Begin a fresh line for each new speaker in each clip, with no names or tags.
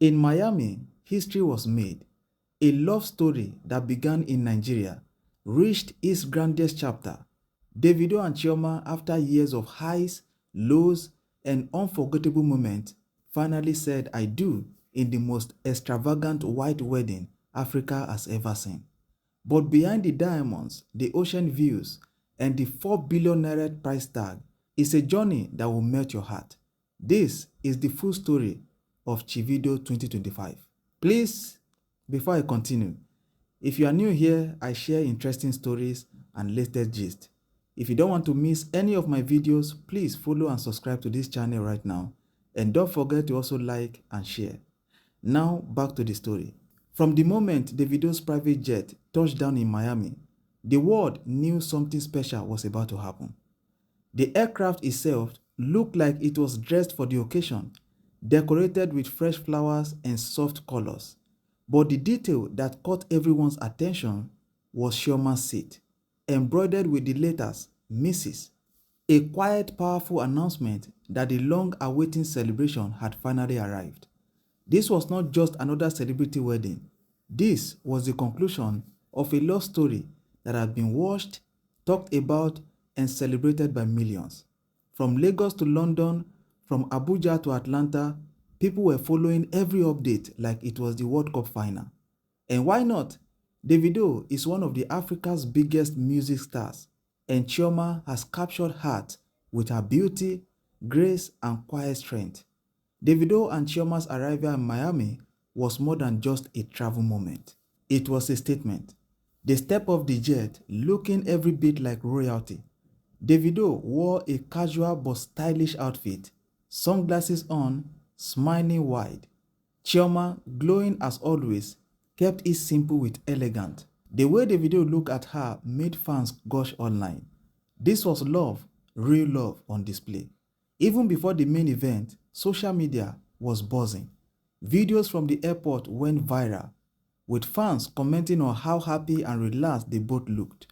In Miami, history was made. A love story that began in Nigeria reached its grandest chapter. Davido and Chioma, after years of highs, lows, and unforgettable moments, finally said I do in the most extravagant white wedding Africa has ever seen. But behind the diamonds, the ocean views, and the 4 billion naira price tag is a journey that will melt your heart. This is the full story of Chivido 2025. Please, before I continue, if you are new here, I share interesting stories and latest gist. If you don't want to miss any of my videos, please follow and subscribe to this channel right now. And don't forget to also like and share. Now, back to the story. From the moment Davido's private jet touched down in Miami, the world knew something special was about to happen. The aircraft itself looked like it was dressed for the occasion, decorated with fresh flowers and soft colors. But the detail that caught everyone's attention was Chioma's seat, embroidered with the letters Mrs. A quiet, powerful announcement that the long-awaited celebration had finally arrived. This was not just another celebrity wedding. This was the conclusion of a love story that had been watched, talked about, and celebrated by millions. From Lagos to London, from Abuja to Atlanta, people were following every update like it was the World Cup final. And why not? Davido is one of Africa's biggest music stars, and Chioma has captured hearts with her beauty, grace, and quiet strength. Davido and Chioma's arrival in Miami was more than just a travel moment. It was a statement. They stepped off the jet looking every bit like royalty. Davido wore a casual but stylish outfit, sunglasses on, smiling wide. Chioma, glowing as always, kept it simple with elegant. The way Davido looked at her made fans gush online. This was love, real love on display. Even before the main event, social media was buzzing. Videos from the airport went viral, with fans commenting on how happy and relaxed they both looked.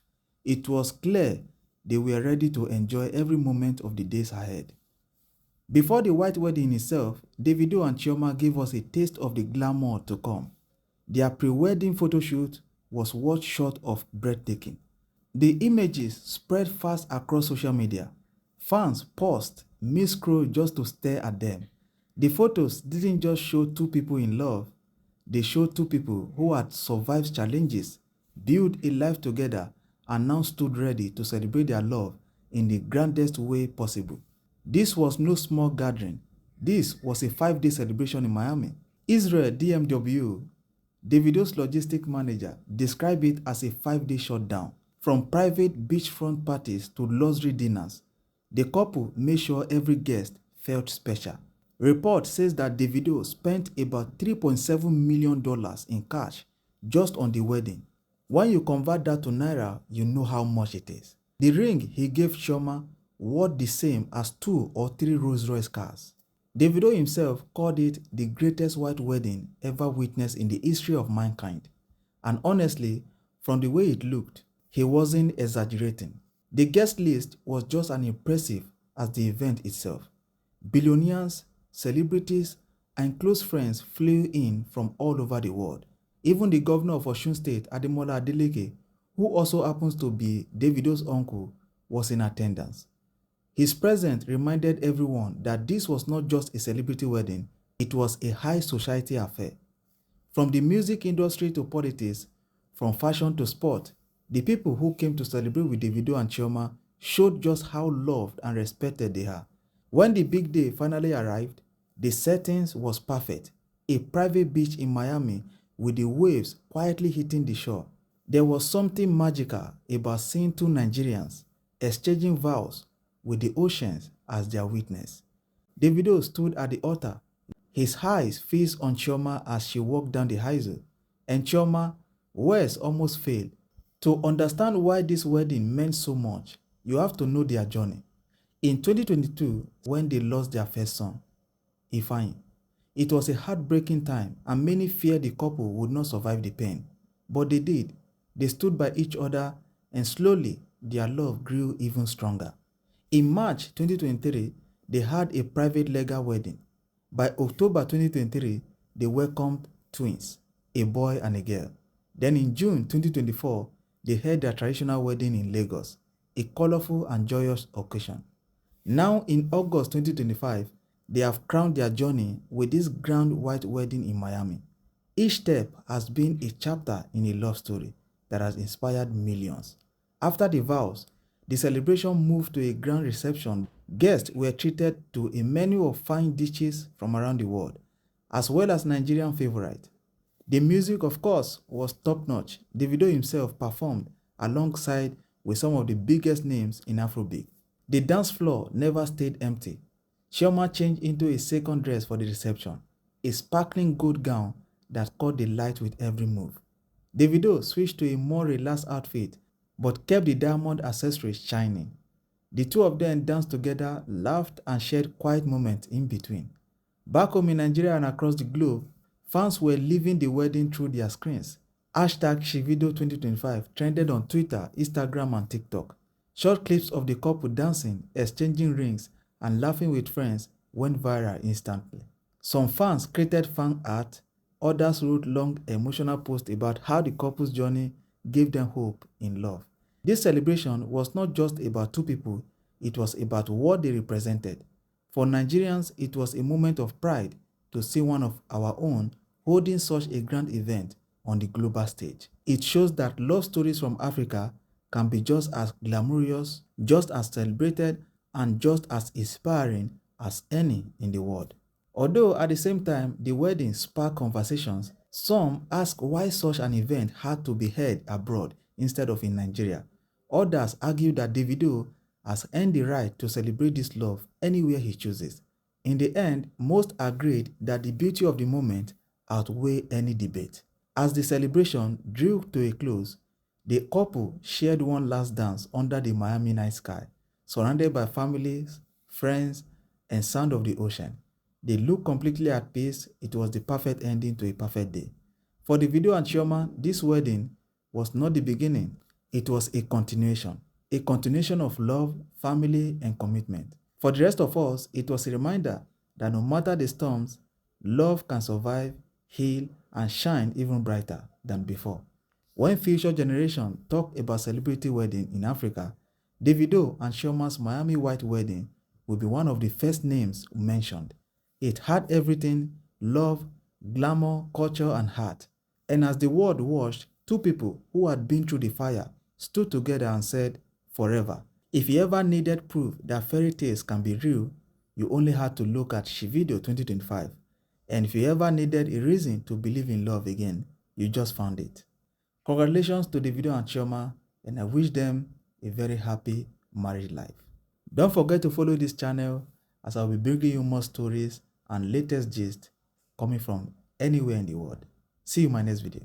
It was clear they were ready to enjoy every moment of the days ahead. Before the white wedding itself, Davido and Chioma gave us a taste of the glamour to come. Their pre-wedding photo shoot was what short of breathtaking. The images spread fast across social media. Fans paused mid-scroll just to stare at them. The photos didn't just show two people in love, they showed two people who had survived challenges, built a life together, and now stood ready to celebrate their love in the grandest way possible. This was no small gathering. This was a 5-day celebration in Miami. Israel DMW, Davido's logistic manager, described it as a 5-day shutdown. From private beachfront parties to luxury dinners, the couple made sure every guest felt special. Report says that Davido spent about $3.7 million in cash just on the wedding. When you convert that to Naira, you know how much it is. The ring he gave Chioma worth the same as 2 or 3 Rolls-Royce cars. Davido himself called it the greatest white wedding ever witnessed in the history of mankind. And honestly, from the way it looked, he wasn't exaggerating. The guest list was just as impressive as the event itself. Billionaires, celebrities, and close friends flew in from all over the world. Even the governor of Osun State, Ademola Adeleke, who also happens to be Davido's uncle, was in attendance. His presence reminded everyone that this was not just a celebrity wedding, it was a high society affair. From the music industry to politics, from fashion to sport, the people who came to celebrate with Davido and Chioma showed just how loved and respected they are. When the big day finally arrived, the settings was perfect. A private beach in Miami with the waves quietly hitting the shore. There was something magical about seeing two Nigerians exchanging vows with the oceans as their witness. Davido stood at the altar, his eyes fixed on Chioma as she walked down the aisle, and Chioma, words almost failed. To understand why this wedding meant so much, you have to know their journey. In 2022, when they lost their first son, Ifeanyi, it was a heartbreaking time and many feared the couple would not survive the pain. But they did. They stood by each other and slowly their love grew even stronger. In March 2023, they had a private legal wedding. By October 2023, they welcomed twins, a boy and a girl. Then in June 2024, they held their traditional wedding in Lagos, a colorful and joyous occasion. Now in August 2025, they have crowned their journey with this grand white wedding in Miami. Each step has been a chapter in a love story that has inspired millions. After the vows, the celebration moved to a grand reception. Guests were treated to a menu of fine dishes from around the world, as well as Nigerian favorites. The music, of course, was top-notch. Davido himself performed alongside with some of the biggest names in Afrobeat. The dance floor never stayed empty. Chioma changed into a second dress for the reception, a sparkling gold gown that caught the light with every move. Davido switched to a more relaxed outfit but kept the diamond accessories shining. The two of them danced together, laughed, and shared quiet moments in between. Back home in Nigeria and across the globe, fans were living the wedding through their screens. Hashtag Chivido2025 trended on Twitter, Instagram, and TikTok. Short clips of the couple dancing, exchanging rings, and laughing with friends went viral instantly. Some fans created fan art, others wrote long emotional posts about how the couple's journey gave them hope in love. This celebration was not just about two people, it was about what they represented. For Nigerians, it was a moment of pride to see one of our own holding such a grand event on the global stage. It shows that love stories from Africa can be just as glamorous, just as celebrated, and just as inspiring as any in the world. Although at the same time, the wedding sparked conversations, some asked why such an event had to be held abroad instead of in Nigeria. Others argued that Davido has earned the right to celebrate this love anywhere he chooses. In the end, most agreed that the beauty of the moment outweighed any debate. As the celebration drew to a close, the couple shared one last dance under the Miami night sky, surrounded by families, friends, and sound of the ocean. They looked completely at peace. It was the perfect ending to a perfect day. For Davido and Chioma, this wedding was not the beginning. It was a continuation of love, family, and commitment. For the rest of us, it was a reminder that no matter the storms, love can survive, heal, and shine even brighter than before. When future generations talk about celebrity wedding in Africa, Davido and Chioma's Miami white wedding will be one of the first names mentioned. It had everything: love, glamour, culture, and heart. And as the world watched, two people who had been through the fire stood together and said, forever. If you ever needed proof that fairy tales can be real, you only had to look at Chivido2025. And if you ever needed a reason to believe in love again, you just found it. Congratulations to Davido and Chioma, and I wish them a very happy married life. Don't forget to follow this channel, as I'll be bringing you more stories and latest gist coming from anywhere in the world. See you in my next video.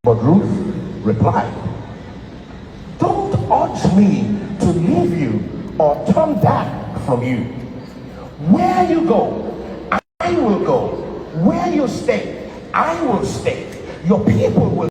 But Ruth replied, don't urge me to leave you or turn back from you. Where you go, I will go. Where you stay, I will stay. Your people will